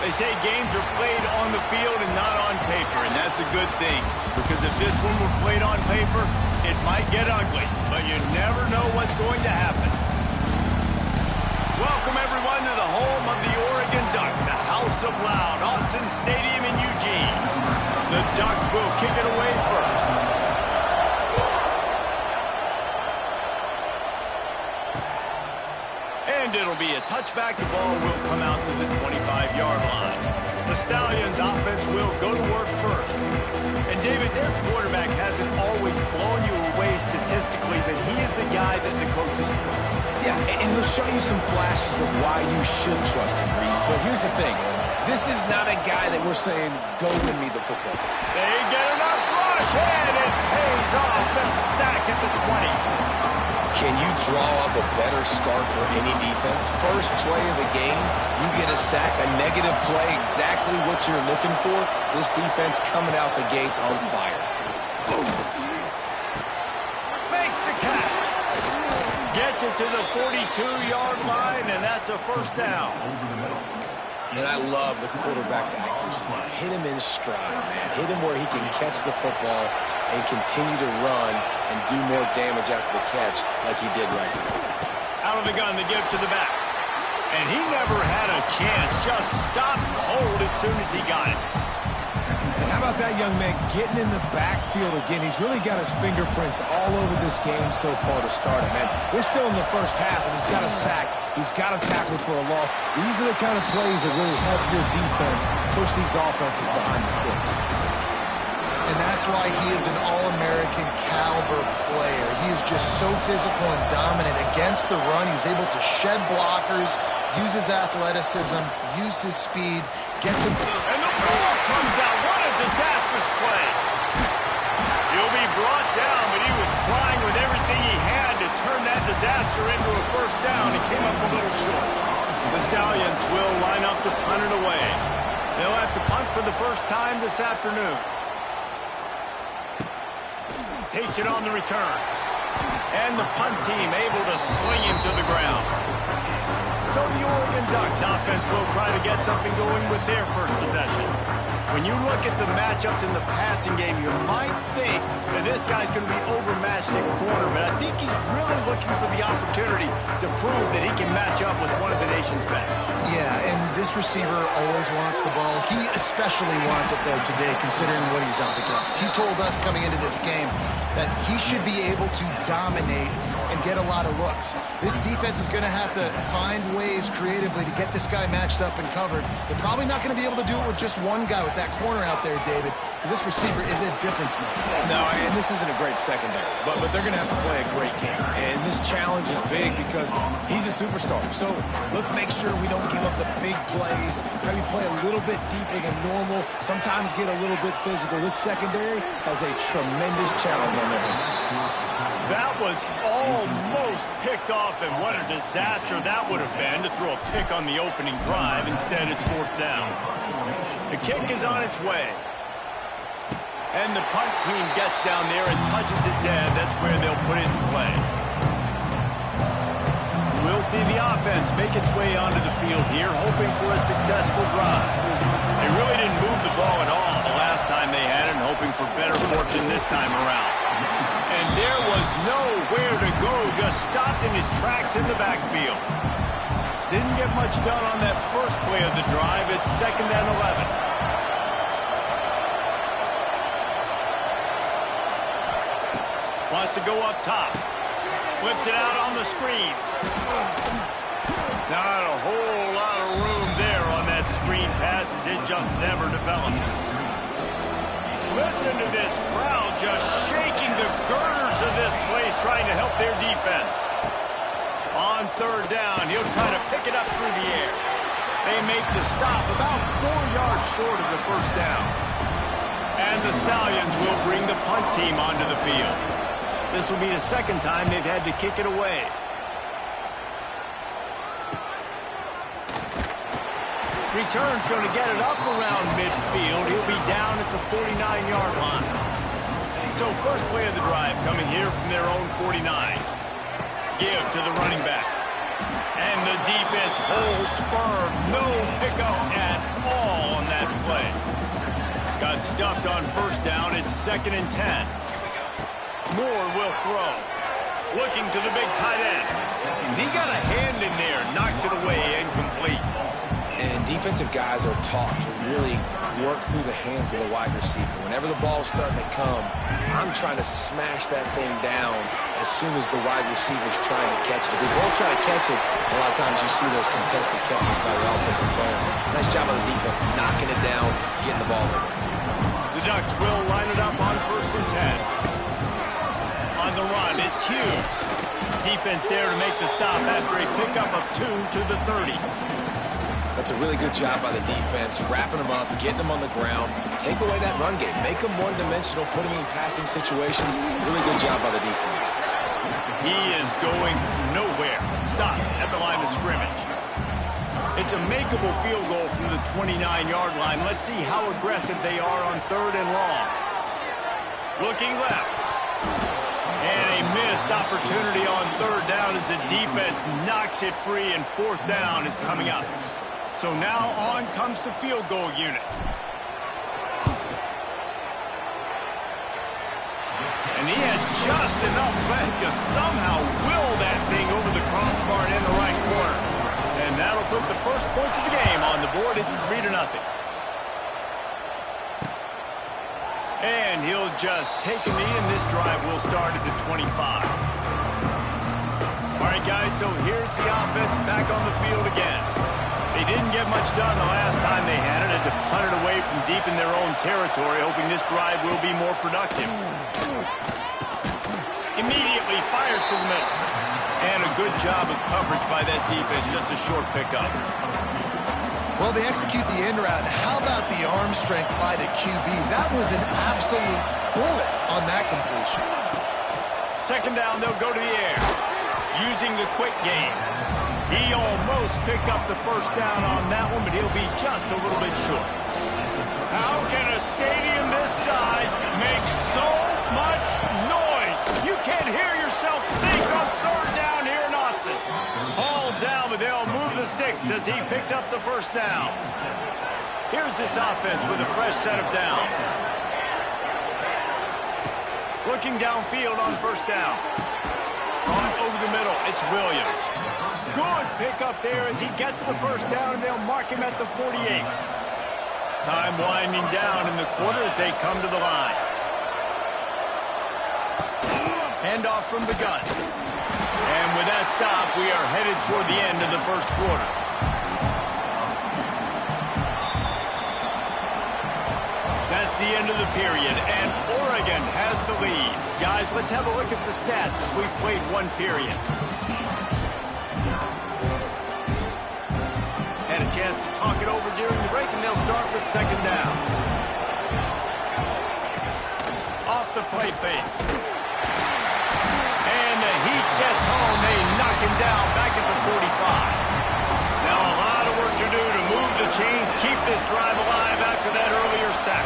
They say games are played on the field and not on paper, and that's a good thing. Because if this one were played on paper, it might get ugly, but you never know what's going to happen. Welcome, everyone, to the home of the Oregon Ducks, the House of Loud, Autzen Stadium in Eugene. The Ducks will kick it away first. And it'll be a touchback. The ball will come out to the 25-yard line. The Stallions' offense will go to work first. And, David, their quarterback hasn't always blown you away statistically, but he is a guy that the coaches trust. Yeah, and he'll show you some flashes of why you should trust him, Reese. But here's the thing. This is not a guy that we're saying, go win me the football. They get enough rush, and it pays off. The sack at the 20. Can you draw up a better start for any defense? First play of the game, you get a sack, a negative play, exactly what you're looking for. This defense coming out the gates on fire. Boom. Makes the catch. Gets it to the 42-yard line, and that's a first down. And I love the quarterback's accuracy. Hit him in stride, man. Hit him where he can catch the football and continue to run and do more damage after the catch like he did right there. Out of the gun, the give to the back. And he never had a chance. Just stopped cold as soon as he got it. And how about that young man getting in the backfield again? He's really got his fingerprints all over this game so far to start it, man. We're still in the first half, and he's got a sack. He's got a tackle for a loss. These are the kind of plays that really help your defense push these offenses behind the sticks. And that's why he is an All-American caliber player. He is just so physical and dominant against the run. He's able to shed blockers, use his athleticism, use his speed, get to... And the ball comes out. What a disastrous play. He'll be brought down, but he was trying with everything he had to turn that disaster into a first down. He came up a little short. The Stallions will line up to punt it away. They'll have to punt for the first time this afternoon. Takes it on the return. And the punt team able to sling him to the ground. So the Oregon Ducks offense will try to get something going with their first possession. When you look at the matchups in the passing game, you might think that this guy's going to be overmatched at corner, but I think he's really looking for the opportunity to prove that he can match up with one of the nation's best. Yeah, and this receiver always wants the ball. He especially wants it, though, today, considering what he's up against. He told us coming into this game that he should be able to dominate and get a lot of looks. This defense is going to have to find ways creatively to get this guy matched up and covered. They're probably not going to be able to do it with just one guy with that corner out there, David, because this receiver is a difference maker. No, and this isn't a great secondary, but they're going to have to play a great game. And this challenge is big because he's a superstar. So let's make sure we don't give up the big plays. Maybe play a little bit deeper than normal. Sometimes get a little bit physical. This secondary has a tremendous challenge on their hands. That was almost picked off, and what a disaster that would have been to throw a pick on the opening drive. Instead, it's fourth down. The kick is on its way. And the punt team gets down there and touches it dead. That's where they'll put it in play. We'll see the offense make its way onto the field here, hoping for a successful drive. They really didn't move the ball at all the last time they had it, and hoping for better fortune this time around. And there was nowhere to go, just stopped in his tracks in the backfield. Didn't get much done on that first play of the drive. It's 2nd and 11. Wants to go up top. Flips it out on the screen. Not a whole lot of room there on that screen pass, as it just never developed. Listen to this crowd just shaking the girders of this place, trying to help their defense. On third down, he'll try to pick it up through the air. They make the stop about 4 yards short of the first down. And the Stallions will bring the punt team onto the field. This will be the second time they've had to kick it away. Return's going to get it up around midfield. He'll be down at the 49-yard line. So first play of the drive coming here from their own 49. Give to the running back. And the defense holds firm. No pickup at all on that play. Got stuffed on first down. It's 2nd and 10. Moore will throw. Looking to the big tight end. He got a hand in there. Knocks it away. Incomplete. And defensive guys are taught to really work through the hands of the wide receiver. Whenever the ball's starting to come, I'm trying to smash that thing down as soon as the wide receiver's trying to catch it. If we both try to catch it, a lot of times you see those contested catches by the offensive player. Nice job on the defense, knocking it down, getting the ball over. The Ducks will line it up on 1st and 10. On the run, it's Hughes. Defense there to make the stop after a pickup of 2 to the 30. That's a really good job by the defense, wrapping them up, getting them on the ground. Take away that run game. Make them one-dimensional, put them in passing situations. Really good job by the defense. He is going nowhere. Stop at the line of scrimmage. It's a makeable field goal from the 29-yard line. Let's see how aggressive they are on 3rd and long. Looking left. And a missed opportunity on 3rd down as the defense knocks it free, and 4th down is coming up. So now on comes the field goal unit. And he had just enough leg to somehow will that thing over the crossbar and in the right corner. And that'll put the first points of the game on the board. It's 3-0. And he'll just take a knee, and this drive will start at the 25. All right, guys, so here's the offense back on the field again. They didn't get much done the last time they had it. Had to punt it away from deep in their own territory, hoping this drive will be more productive. Immediately fires to the middle. And a good job of coverage by that defense. Just a short pickup. Well, they execute the end route. How about the arm strength by the QB? That was an absolute bullet on that completion. 2nd down, they'll go to the air. Using the quick game. He almost picked up the 1st down on that one, but he'll be just a little bit short. How can a stadium this size make so much noise? You can't hear yourself think on 3rd down here in Austin. All down, but they'll move the sticks as he picks up the 1st down. Here's this offense with a fresh set of downs. Looking downfield on 1st down. On over the middle, it's Williams. Good pickup there as he gets the 1st down, and they'll mark him at the 48. Time winding down in the quarter as they come to the line. Handoff from the gun. And with that stop, we are headed toward the end of the 1st quarter. That's the end of the period, and Oregon has the lead. Guys, let's have a look at the stats as we've played 1 period. Had a chance to talk it over during the break, and they'll start with 2nd down. Off the play fake. And the Heat gets home. They knock him down back at the 45. Now a lot of work to do to move the chains, keep this drive alive after that earlier sack.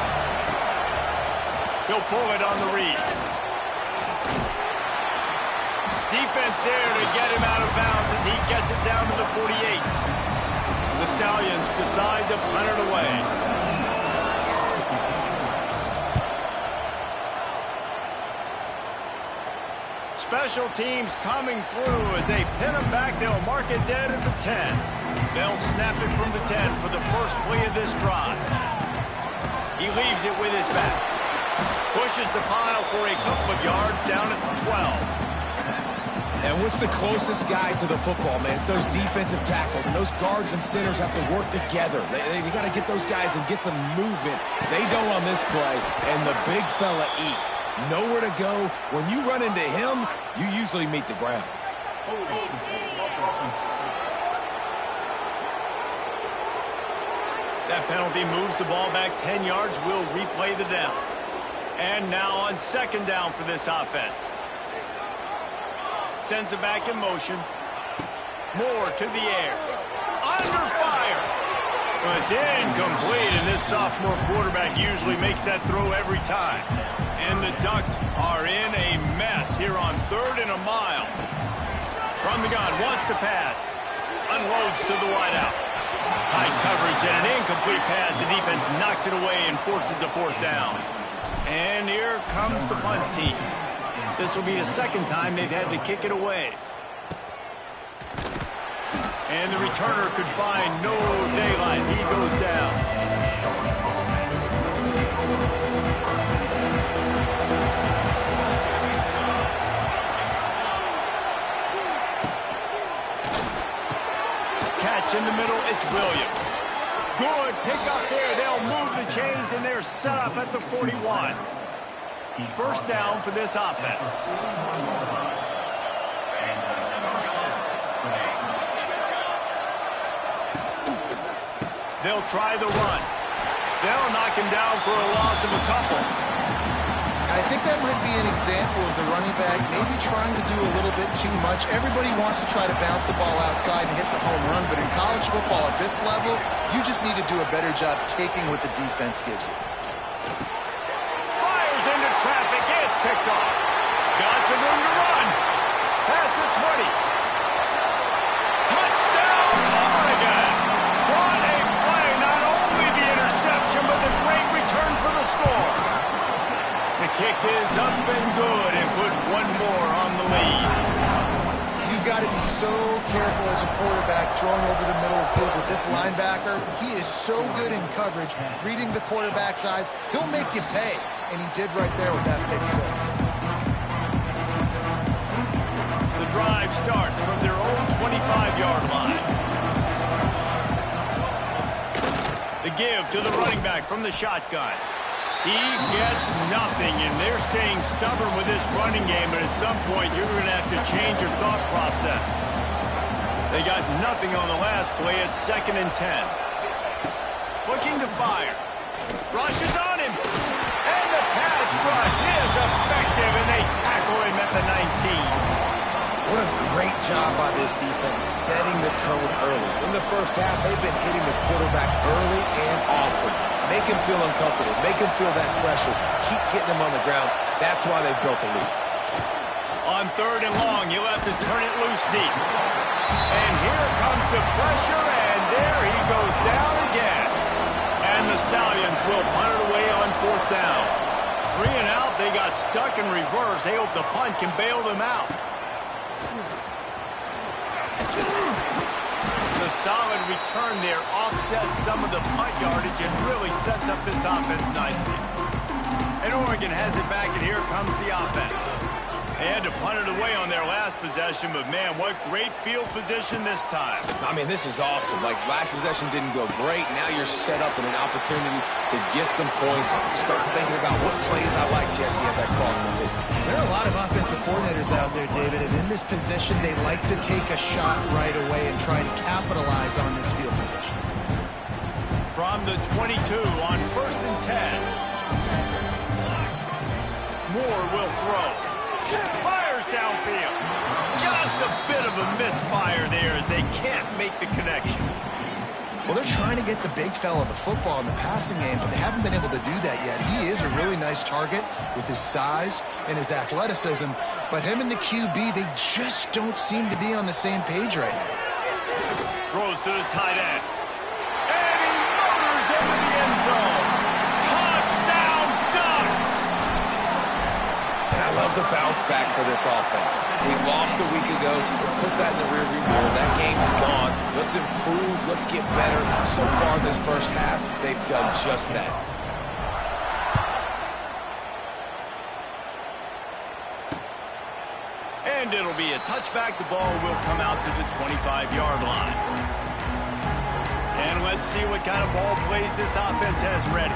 He'll pull it on the read. Defense there to get him out of bounds as he gets it down to the 48. The Stallions decide to punt it away. Special teams coming through as they pin him back. They'll mark it dead at the 10. They'll snap it from the 10 for the first play of this drive. He leaves it with his back. Pushes the pile for a couple of yards down at the 12. And what's the closest guy to the football, man? It's those defensive tackles, and those guards and centers have to work together. They got to get those guys and get some movement. They don't on this play, and the big fella eats. Nowhere to go. When you run into him, you usually meet the ground. That penalty moves the ball back 10 yards. We'll replay the down. And now on 2nd down for this offense. Sends it back in motion. Moore to the air. Under fire. Well, it's incomplete, and this sophomore quarterback usually makes that throw every time. And the Ducks are in a mess here on 3rd and a mile. From the gun, wants to pass. Unloads to the wideout. Tight coverage and an incomplete pass. The defense knocks it away and forces a fourth down. And here comes the punt team. This will be the second time they've had to kick it away. And the returner could find no daylight. He goes down. Catch in the middle, it's Williams. Good pick up there. They'll move the chains, and they're set up at the 41. First down for this offense. They'll try the run. They'll knock him down for a loss of a couple. I think that might be an example of the running back maybe trying to do a little bit too much. Everybody wants to try to bounce the ball outside and hit the home run, but in college football at this level, you just need to do a better job taking what the defense gives you. Fires into traffic. It's picked off. Got some room to run. Past the 20. Touchdown, Oregon. What a play. Not only the interception, but the great return for the score. The kick is up and good and put one more on the lead. You've got to be so careful as a quarterback throwing over the middle of the field with this linebacker. He is so good in coverage, reading the quarterback's eyes. He'll make you pay, and he did right there with that pick six. The drive starts from their own 25-yard line. The give to the running back from the shotgun. He gets nothing, and they're staying stubborn with this running game, but at some point you're going to have to change your thought process. They got nothing on the last play. It's 2nd and 10. Looking to fire. Rush is on him. And the pass rush is effective, and they tackle him at the 19. What a great job by this defense setting the tone early. In the first half, they've been hitting the quarterback early and often. Make him feel uncomfortable. Make him feel that pressure. Keep getting him on the ground. That's why they've built a lead. On 3rd and long, you'll have to turn it loose deep. And here comes the pressure, and there he goes down again. And the Stallions will punt it away on 4th down. 3 and out, they got stuck in reverse. They hope the punt can bail them out. The solid return there offsets some of the punt yardage and really sets up this offense nicely. And Oregon has it back, and here comes the offense. They had to punt it away on their last possession, but man, what great field position this time. I mean, this is awesome. Like, last possession didn't go great. Now you're set up with an opportunity to get some points. Start thinking about what plays I like, Jesse, as I cross the 50. There are a lot of offensive coordinators out there, David, and in this position, they like to take a shot right away and try to capitalize on this field position. From the 22 on 1st and 10. Moore will throw. Fires downfield. Just a bit of a misfire there as they can't make the connection. Well, they're trying to get the big fella the football in the passing game, but they haven't been able to do that yet. He is a really nice target with his size and his athleticism, but him and the QB, they just don't seem to be on the same page right now. Throws to the tight end. And he motors into the end zone. Touchdown, Ducks! And I love the bounce back for this offense. We lost a week ago. Let's put that in the rearview mirror. That game's gone. Let's improve. Let's get better. So far in this first half, they've done just that. And it'll be a touchback. The ball will come out to the 25-yard line. And let's see what kind of ball plays this offense has ready.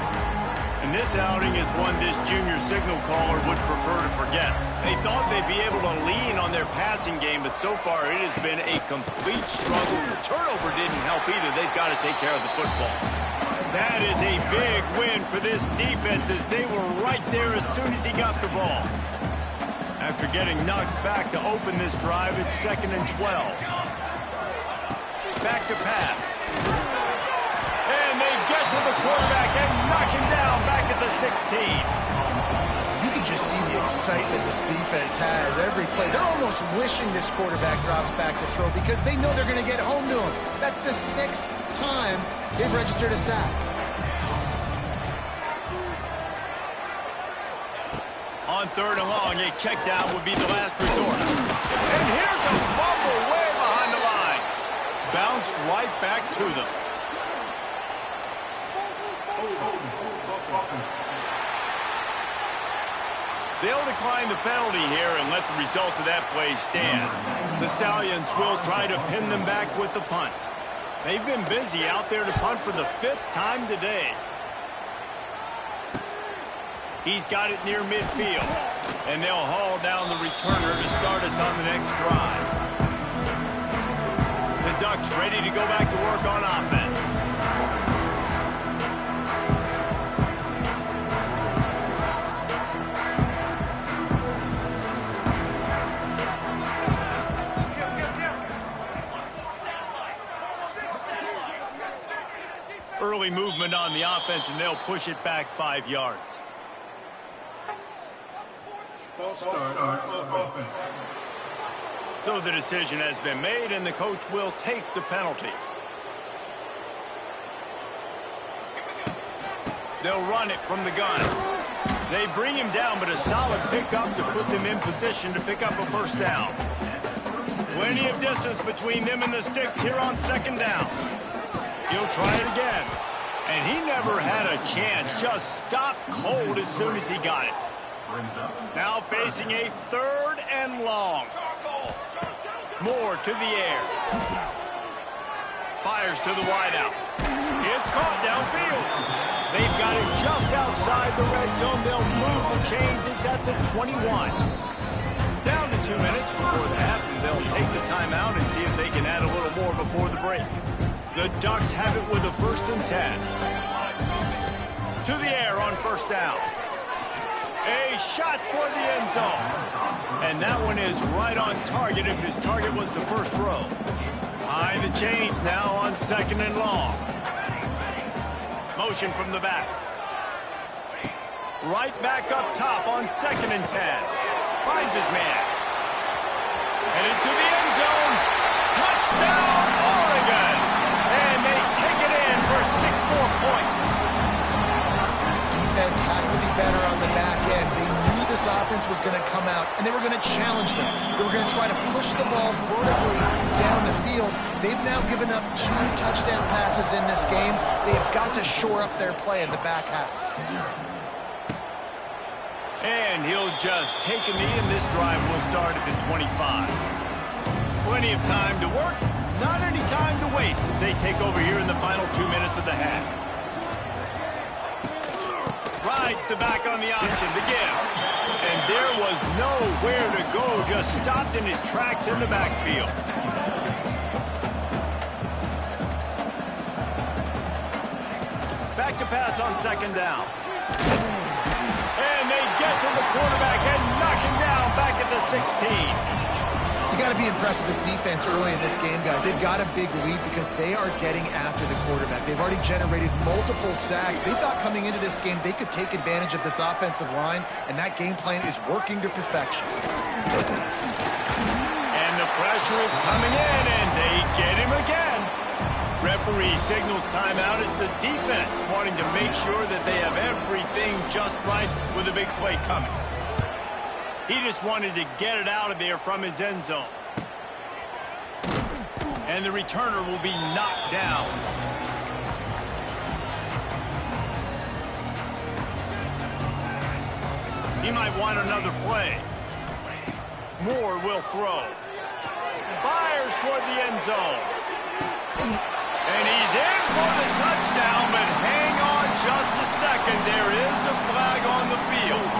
And this outing is one this junior signal caller would prefer to forget. They thought they'd be able to lean on their passing game, but so far it has been a complete struggle. The turnover didn't help either. They've got to take care of the football. That is a big win for this defense as they were right there as soon as he got the ball. After getting knocked back to open this drive, it's 2nd and 12. Back to pass. And they get to the quarterback and knock him down back at the 16. You could just see the excitement this defense has every play. They're almost wishing this quarterback drops back to throw because they know they're going to get home to him. That's the 6th time they've registered a sack. On 3rd and long, a check down would be the last resort. And here's a fumble way behind the line. Bounced right back to them. They'll decline the penalty here and let the result of that play stand. The Stallions will try to pin them back with the punt. They've been busy out there to punt for the 5th time today. He's got it near midfield, and they'll haul down the returner to start us on the next drive. The Ducks ready to go back to work on offense. Early movement on the offense, and they'll push it back 5 yards. False start of offense. So the decision has been made, and the coach will take the penalty. They'll run it from the gun. They bring him down, but a solid pickup to put them in position to pick up a 1st down. Plenty of distance between them and the sticks here on 2nd down. He'll try it again. And he never had a chance. Just stopped cold as soon as he got it. Now facing a 3rd and long. Moore to the air. Fires to the wideout. It's caught downfield. They've got it just outside the red zone. They'll move the chains. It's at the 21. Down to 2 minutes before the half, and they'll take the timeout and see if they can add a little more before the break. The Ducks have it with a 1st and 10. To the air on 1st down. A shot toward the end zone. And that one is right on target if his target was the 1st row. Behind the chains now on 2nd and long. Motion from the back. Right back up top on 2nd and 10. Finds his man. Headed to the end zone. Touchdown, Oregon! And they take it in for 6 more points. Defense has to be better on the back end. They knew this offense was going to come out, and they were going to challenge them. They were going to try to push the ball vertically down the field. They've now given up 2 touchdown passes in this game. They've got to shore up their play in the back half. And he'll just take a knee, and this drive will start at the 25. Plenty of time to work. Not any time to waste as they take over here in the final 2 minutes of the half. Rides the back on the option, the give. And there was nowhere to go, just stopped in his tracks in the backfield. Back to pass on 2nd down. And they get to the quarterback and knock him down back at the 16. You got to be impressed with this defense early in this game, guys. They've got a big lead because they are getting after the quarterback. They've already generated multiple sacks. They thought coming into this game they could take advantage of this offensive line, and that game plan is working to perfection. And the pressure is coming in, and they get him again. Referee signals timeout as the defense wanting to make sure that they have everything just right with a big play coming. He just wanted to get it out of there from his end zone. And the returner will be knocked down. He might want another play. Moore will throw. Fires toward the end zone. And he's in for the touchdown, but hang on just a second. There is a flag on the field.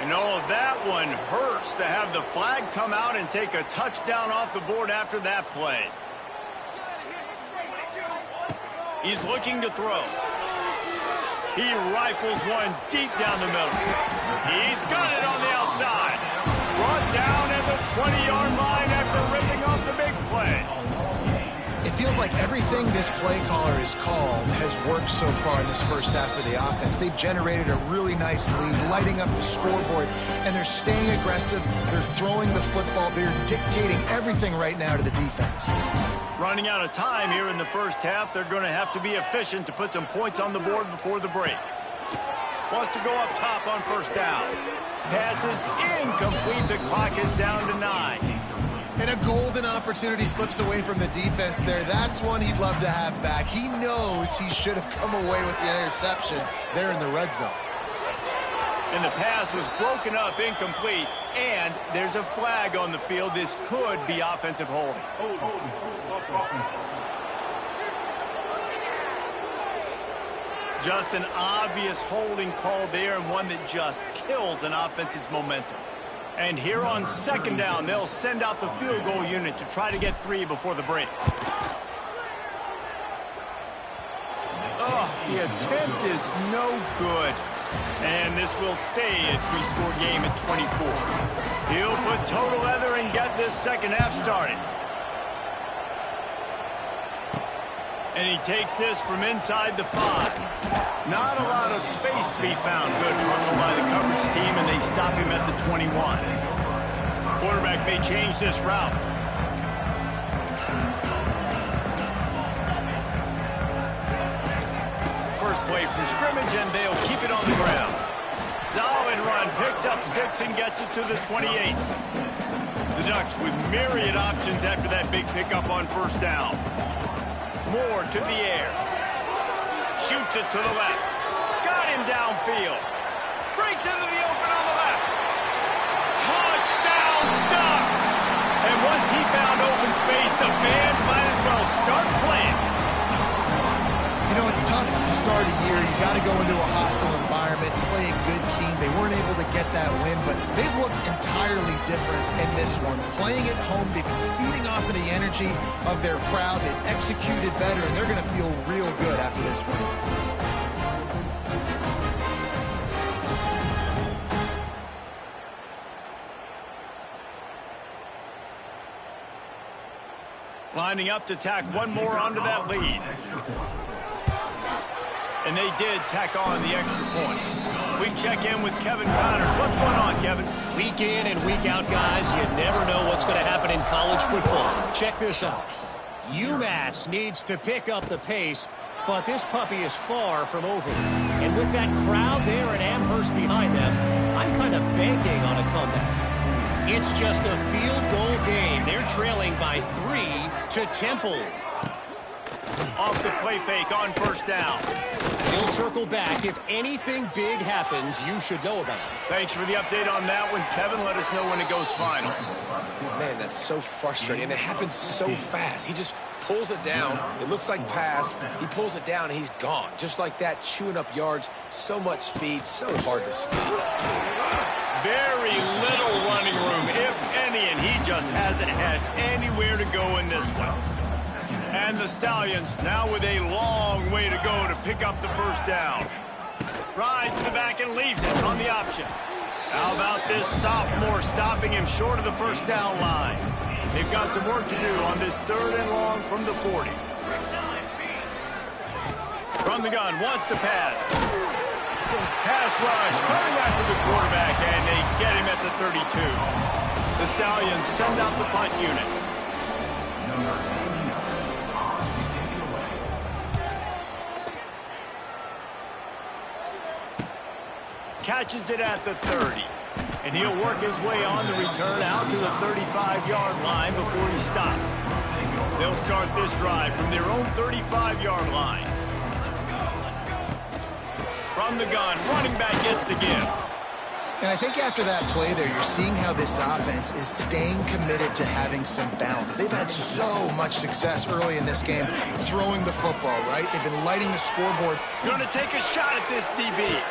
And oh, that one hurts to have the flag come out and take a touchdown off the board after that play. He's looking to throw. He rifles one deep down the middle. He's got it on the outside. Brought down at the 20-yard line after ripping off the big play. It feels feels like everything this play caller has called has worked so far in this first half for the offense. They've generated a really nice lead, lighting up the scoreboard, and they're staying aggressive. They're throwing the football. They're dictating everything right now to the defense. Running out of time here in the first half, they're going to have to be efficient to put some points on the board before the break. Wants to go up top on first down. Pass is incomplete. The clock is down to 9. And a golden opportunity slips away from the defense there. That's one he'd love to have back. He knows he should have come away with the interception there in the red zone. And the pass was broken up, incomplete, and there's a flag on the field. This could be offensive holding. Just an obvious holding call there, and one that just kills an offense's momentum. And here on second down, they'll send out the field goal unit to try to get 3 before the break. Oh, the attempt is no good. And this will stay a 3-score game at 24. He'll put total leather and get this second half started. And he takes this from inside the 5. Not a lot of space to be found. Good hustle by the coverage team, and they stop him at the 21. Quarterback may change this route. First play from scrimmage, and they'll keep it on the ground. Solid run, picks up 6 and gets it to the 28. The Ducks with myriad options after that big pickup on first down. Moore to the air. Shoots it to the left. Got him downfield. Breaks into the open on the left. Touchdown, Ducks! And once he found open space, the band might as well start playing. You know, it's tough to start a year. You got to go into a hostile environment, play a good team. They weren't able to get that win, but they've looked entirely different in this one. Playing at home, they've been feeding off of the energy of their crowd. They've executed better, and they're going to feel real good after this win. Lining up to tack one more onto that lead. And they did tack on the extra point. We check in with Kevin Connors. What's going on, Kevin? Week in and week out, guys, you never know what's going to happen in college football. Check this out. UMass needs to pick up the pace, but this puppy is far from over. And with that crowd there at Amherst behind them, I'm kind of banking on a comeback. It's just a field goal game. They're trailing by 3 to Temple. Off the play fake on first down. He'll circle back. If anything big happens, you should know about it. Thanks for the update on that one, Kevin. Let us know when it goes final. Man, that's so frustrating. And it happens so fast. He just pulls it down. It looks like pass. He pulls it down, and he's gone. Just like that, chewing up yards. So much speed, so hard to stop. Very little running room, if any, and he just hasn't had anywhere to go in this one. And the Stallions now with a long way to go to pick up the first down. Rides the back and leaves it on the option. How about this sophomore stopping him short of the first down line? They've got some work to do on this 3rd and long from the 40. From the gun, wants to pass. Pass rush coming after the quarterback, and they get him at the 32. The Stallions send out the punt unit. Catches it at the 30. And he'll work his way on the return out to the 35-yard line before he stopped. They'll start this drive from their own 35-yard line. From the gun, running back gets the give. And I think after that play there, you're seeing how this offense is staying committed to having some balance. They've had so much success early in this game throwing the football, right? They've been lighting the scoreboard. Going to take a shot at this DB.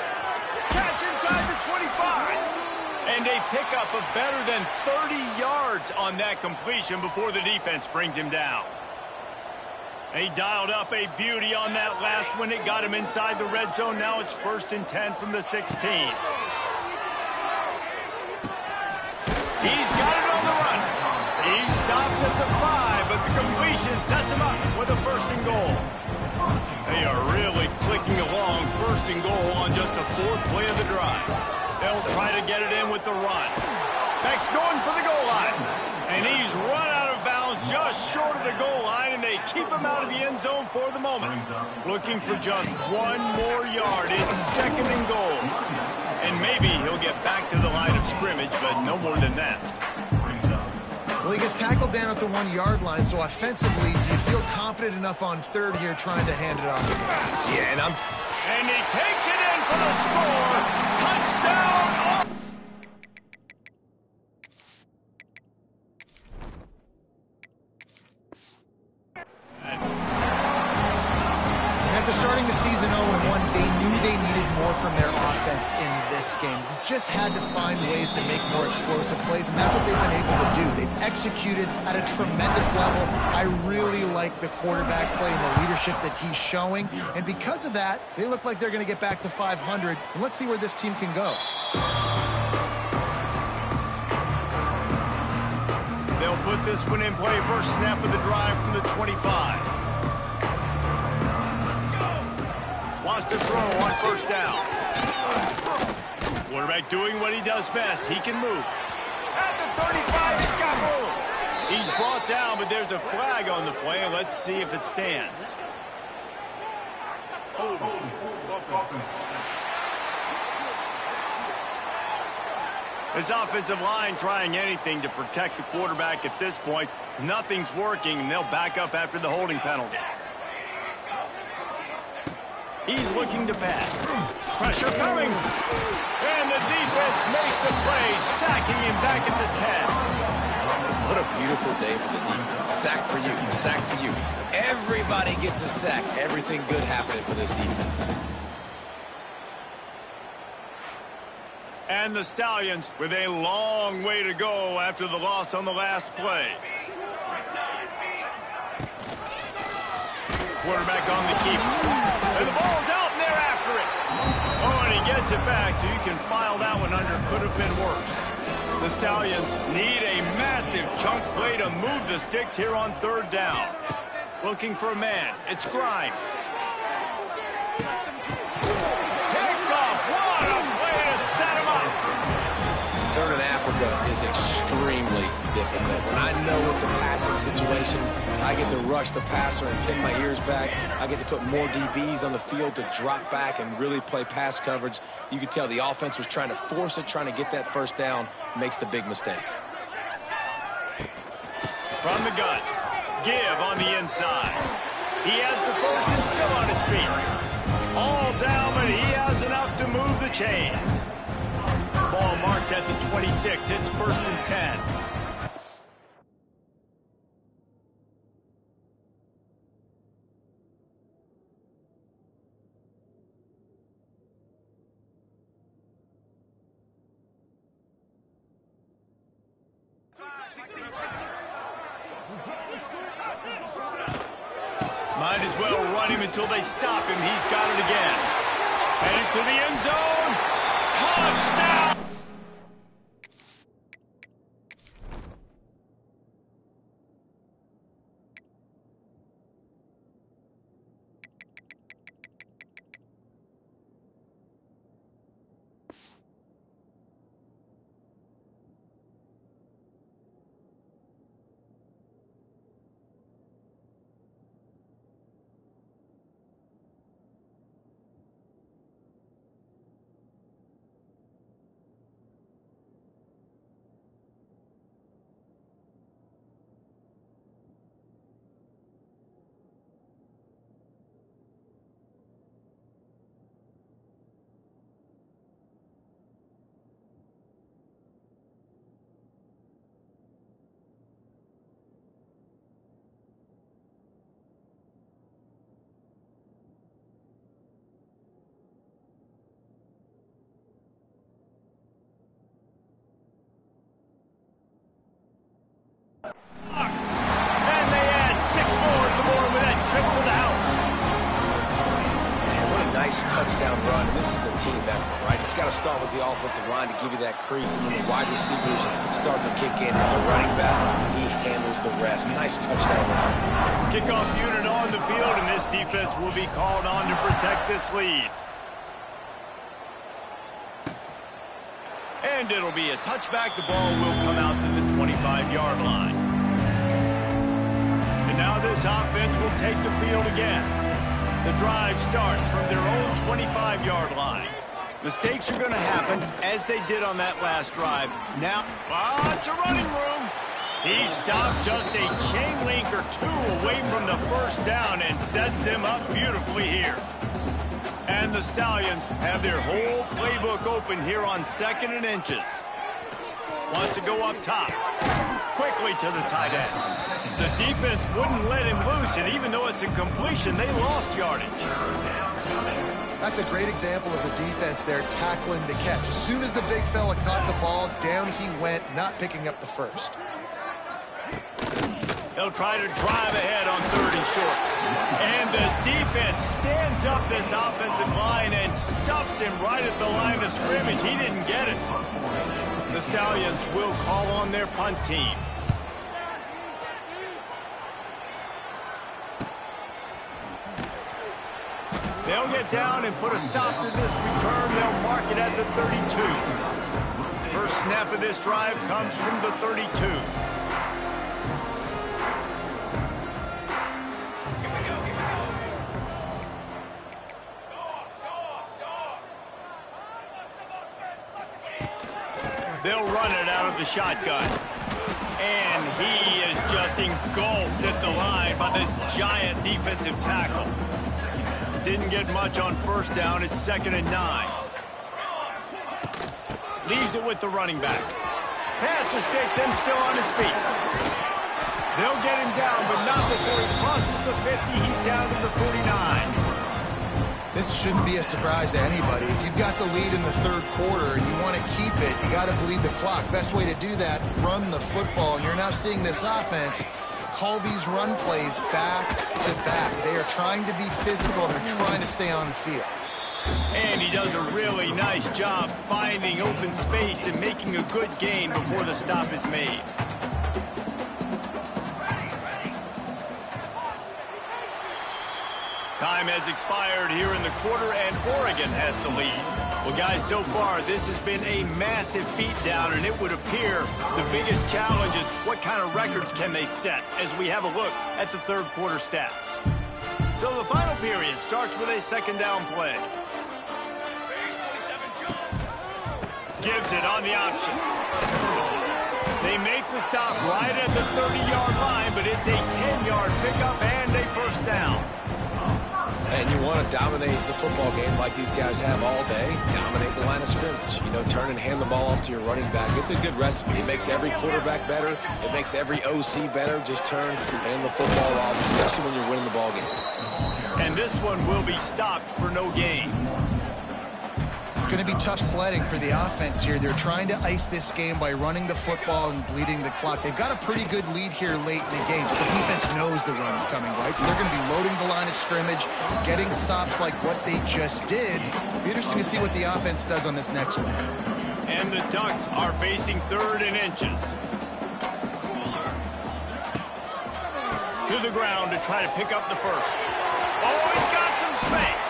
Catch inside the 25. And they pick up a better than 30 yards on that completion before the defense brings him down. He dialed up a beauty on that last one. It got him inside the red zone. Now it's 1st and 10 from the 16. He's got it on the run. He's stopped at the 5, but the completion sets him up with a 1st and goal. They are really clicking along 1st and goal on just the 4th play of the drive. They'll try to get it in with the run. Beck's going for the goal line. And he's run out of bounds just short of the goal line, and they keep him out of the end zone for the moment. Looking for just 1 more yard. It's 2nd and goal. And maybe he'll get back to the line of scrimmage, but no more than that. Well, he gets tackled down at the 1-yard line, so offensively, do you feel confident enough on 3rd here trying to hand it off? Yeah, and he takes it in for the score. Touchdown! After starting the season 0-1, they knew they needed more from their offense in this game. They just had to find ways to make more explosive plays, and that's what they've been able to do. They've executed at a tremendous level. I really like the quarterback play and the leadership that he's showing, and because of that, they look like they're going to get back to 500, and let's see where this team can go. They'll put this one in play. First snap of the drive from the 25. Wants to throw on 1st down. Quarterback doing what he does best. He can move. At the 35, he's got room. He's brought down, but there's a flag on the play. Let's see if it stands. This offensive line trying anything to protect the quarterback at this point. Nothing's working, and they'll back up after the holding penalty. He's looking to pass. Pressure coming. And the defense makes a play, sacking him back at the 10. What a beautiful day for the defense. A sack for you. A sack for you. Everybody gets a sack. Everything good happening for this defense. And the Stallions with a long way to go after the loss on the last play. Quarterback on the keep. And the ball's out, and they're after it. Oh, and he gets it back, so you can file that one under. Could have been worse. The Stallions need a massive chunk play to move the sticks here on 3rd down. Looking for a man. It's Grimes. Picked off. What a way to set him up. 3rd and Africa is extremely difficult. When I know it's a passing situation, I get to rush the passer and pin my ears back. I get to put more DBs on the field to drop back and really play pass coverage. You could tell the offense was trying to force it, trying to get that 1st down, makes the big mistake. From the gun, Give on the inside. He has the 1st and still on his feet. All down, but he has enough to move the chains. Ball marked at the 26. It's 1st and 10. Might as well run him until they stop him. He's got it again. Headed to the end zone. Touchdown! team effort, right? It's got to start with the offensive line to give you that crease, and then the wide receivers start to kick in, and the running back, he handles the rest. Nice touchdown run. Kickoff unit on the field, and this defense will be called on to protect this lead. And it'll be a touchback. The ball will come out to the 25-yard line. And now this offense will take the field again. The drive starts from their own 25-yard line. Mistakes are going to happen, as they did on that last drive. Now, lots of running room. He stopped just a chain link or two away from the first down and sets them up beautifully here. And the Stallions have their whole playbook open here on 2nd and inches. Wants to go up top. Quickly to the tight end. The defense wouldn't let him loose, and even though it's a completion, they lost yardage. That's a great example of the defense there tackling the catch. As soon as the big fella caught the ball, down he went, not picking up the first. They'll try to drive ahead on 3rd and short. And the defense stands up this offensive line and stuffs him right at the line of scrimmage. He didn't get it. The Stallions will call on their punt team. They'll get down and put a stop to this return. They'll mark it at the 32. First snap of this drive comes from the 32. They'll run it out of the shotgun. And he is just engulfed at the line by this giant defensive tackle. Didn't get much on first down. It's 2nd and 9. Leaves it with the running back. Pass escapes him, still on his feet. They'll get him down, but not before he crosses the 50. He's down to the 49. This shouldn't be a surprise to anybody. If you've got the lead in the 3rd quarter and you want to keep it, you got to bleed the clock. Best way to do that, run the football. And you're now seeing this offense call these run plays back to back. They are trying to be physical, and they're trying to stay on the field. And he does a really nice job finding open space and making a good gain before the stop is made. Time has expired here in the quarter, and Oregon has the lead. Well, guys, so far, this has been a massive beatdown, and it would appear the biggest challenge is what kind of records can they set as we have a look at the 3rd quarter stats. So the final period starts with a 2nd down play. Gives it on the option. They make the stop right at the 30-yard line, but it's a 10-yard pickup and a first down. And you want to dominate the football game like these guys have all day. Dominate the line of scrimmage. You know, turn and hand the ball off to your running back. It's a good recipe. It makes every quarterback better. It makes every OC better. Just turn and hand the football off, especially when you're winning the ball game. And this one will be stopped for no gain. It's going to be tough sledding for the offense here. They're trying to ice this game by running the football and bleeding the clock. They've got a pretty good lead here late in the game, but the defense knows the run's coming, right? So they're going to be loading the line of scrimmage, getting stops like what they just did. It'll be interesting to see what the offense does on this next one. And the Ducks are facing 3rd and inches. To the ground to try to pick up the first. Oh, he's got some space.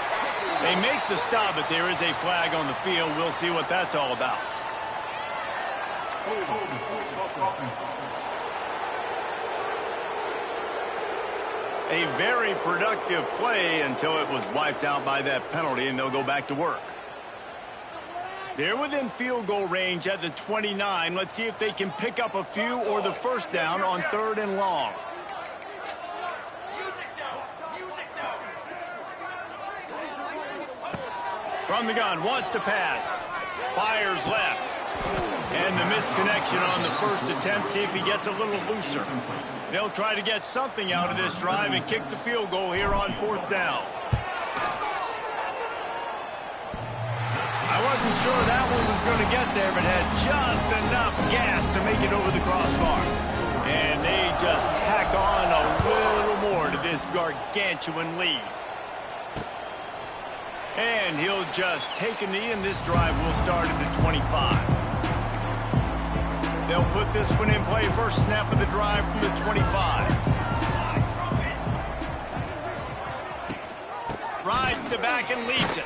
They make the stop, but there is a flag on the field. We'll see what that's all about. A very productive play until it was wiped out by that penalty, and they'll go back to work. They're within field goal range at the 29. Let's see if they can pick up a few or the first down on 3rd and long. From the gun, wants to pass. Fires left. And the misconnection on the first attempt. See if he gets a little looser. They'll try to get something out of this drive and kick the field goal here on 4th down. I wasn't sure that one was going to get there, but had just enough gas to make it over the crossbar. And they just tack on a little more to this gargantuan lead. And he'll just take a knee, and this drive will start at the 25. They'll put this one in play. First snap of the drive from the 25. Rides the back and leads it.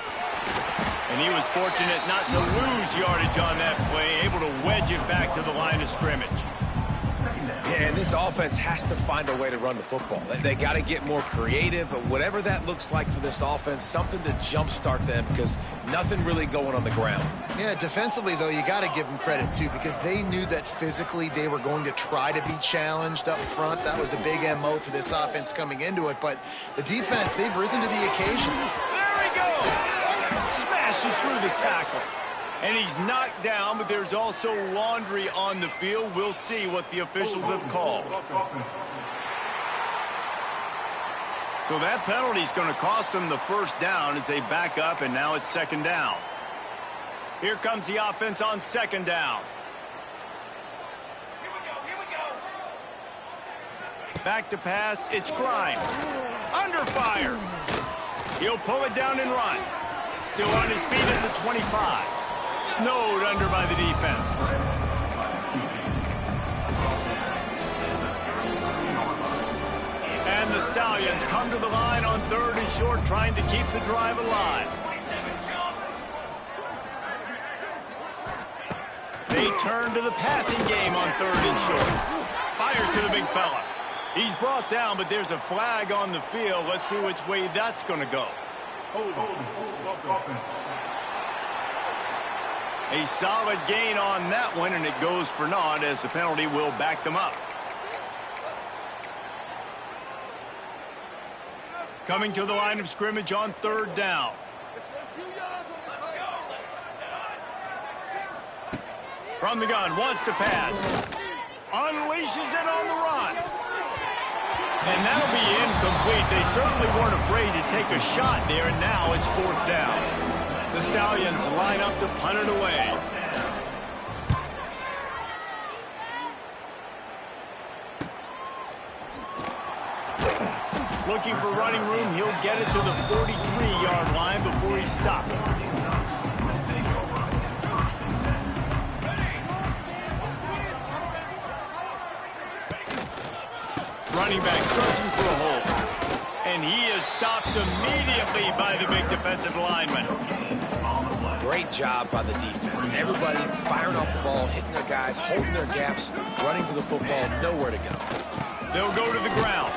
And he was fortunate not to lose yardage on that play, able to wedge it back to the line of scrimmage. Yeah, and this offense has to find a way to run the football. They got to get more creative, whatever that looks like for this offense, something to jumpstart them because nothing really going on the ground. Yeah, defensively, though, you got to give them credit, too, because they knew that physically they were going to try to be challenged up front. That was a big MO for this offense coming into it. But the defense, they've risen to the occasion. There he goes! Smashes through the tackle. And he's knocked down, but there's also laundry on the field. We'll see what the officials have called. So that penalty is going to cost them the first down as they back up, and now it's second down. Here comes the offense on second down. Back to pass, it's Grimes. Under fire. He'll pull it down and run. Still on his feet at the 25. Snowed under by the defense. And the Stallions come to the line on third and short, trying to keep the drive alive. They turn to the passing game on third and short. Fires to the big fella. He's brought down, but there's a flag on the field. Let's see which way that's going to go. A solid gain on that one, and it goes for naught as the penalty will back them up. Coming to the line of scrimmage on third down. From the gun, wants to pass. Unleashes it on the run. And that'll be incomplete. They certainly weren't afraid to take a shot there, and now it's fourth down. The Stallions line up to punt it away. Looking for running room, he'll get it to the 43-yard line before he's stopped. Running back searching for a hole. And he is stopped immediately by the big defensive lineman. Great job by the defense. Everybody firing off the ball, hitting their guys, holding their gaps, running to the football, nowhere to go. They'll go to the ground.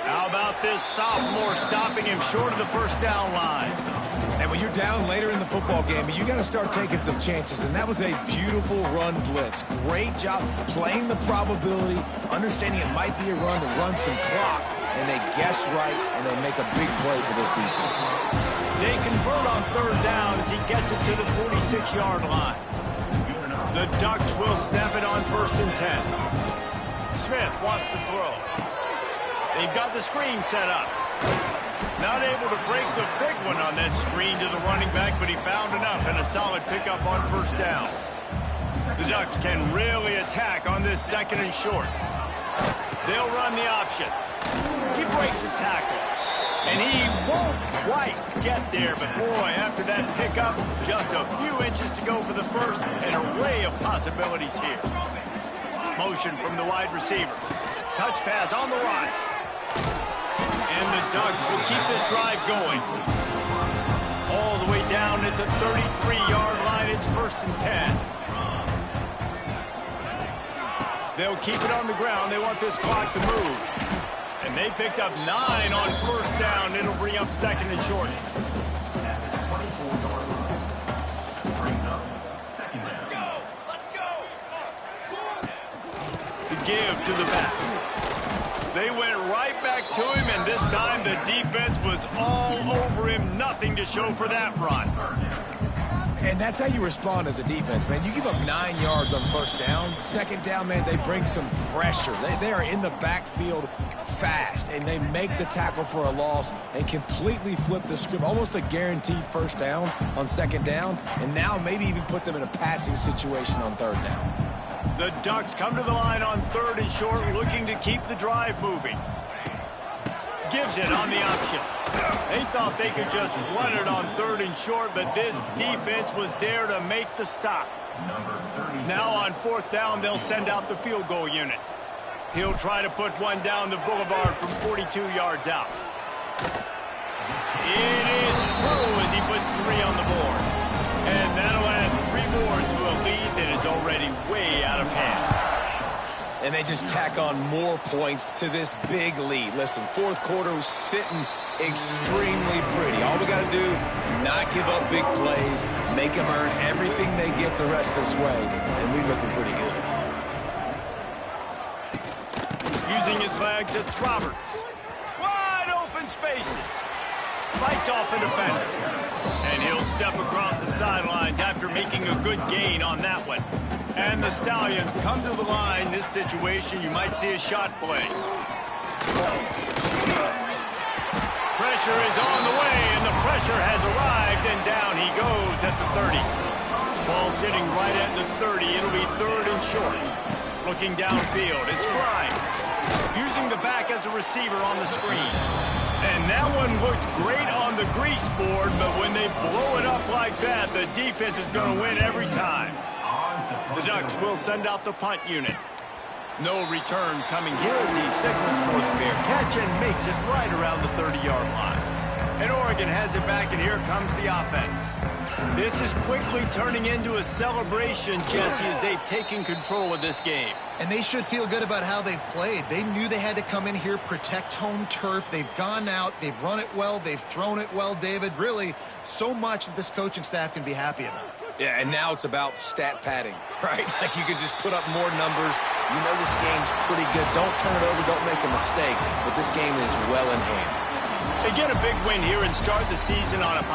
How about this sophomore stopping him short of the first down line? And when you're down later in the football game, you got to start taking some chances, and that was a beautiful run blitz. Great job playing the probability, understanding it might be a run to run some clock, and they guess right, and they make a big play for this defense. They convert on third down as he gets it to the 46-yard line. The Ducks will snap it on first and 10. Smith wants to throw. They've got the screen set up. Not able to break the big one on that screen to the running back, but he found enough and a solid pickup on first down. The Ducks can really attack on this second and short. They'll run the option. He breaks a tackle. And he won't quite get there, but boy, after that pickup, just a few inches to go for the first, an array of possibilities here. Motion from the wide receiver. Touch pass on the right. And the Ducks will keep this drive going. All the way down at the 33-yard line, it's first and 10. They'll keep it on the ground. They want this clock to move. And they picked up 9 on first down. It'll bring up second and short. The give to the back. They went right back to him, and this time the defense was all over him. Nothing to show for that run. And that's how you respond as a defense, man. You give up 9 yards on first down. Second down, man, they bring some pressure. They are in the backfield fast, and they make the tackle for a loss and completely flip the script. Almost a guaranteed first down on second down, and now maybe even put them in a passing situation on third down. The Ducks come to the line on third and short, looking to keep the drive moving. gives it on the option. They thought they could just run it on 3rd and short, but this defense was there to make the stop. Now on 4th down, they'll send out the field goal unit. He'll try to put one down the boulevard from 42 yards out. It is true as he puts 3 on the board. And that'll add 3 more to a lead that is already way out of hand. And they just tack on more points to this big lead. Listen, 4th quarter was sitting extremely pretty. All we got to do, not give up big plays, make them earn everything they get the rest this way, and we're looking pretty good. Using his legs, it's Roberts. Wide open spaces. Fights off a defender. And he'll step across the sidelines after making a good gain on that one. And the Stallions come to the line. This situation, you might see a shot play. Pressure is on the way, and the pressure has arrived, and down he goes at the 30. Ball sitting right at the 30. It'll be 3rd and short. Looking downfield, it's Grimes. Using the back as a receiver on the screen. And that one looked great on the grease board, but when they blow it up like that, the defense is going to win every time. The Ducks will send out the punt unit. No return coming here as he signals for the fair catch and makes it right around the 30-yard line. And Oregon has it back, and here comes the offense. This is quickly turning into a celebration, Jesse, as they've taken control of this game. And they should feel good about how they've played. They knew they had to come in here, protect home turf. They've gone out, they've run it well, they've thrown it well, David. Really, so much that this coaching staff can be happy about. Yeah, and now it's about stat padding, right? Like you can just put up more numbers. You know this game's pretty good. Don't turn it over, don't make a mistake. But this game is well in hand. They get a big win here and start the season on a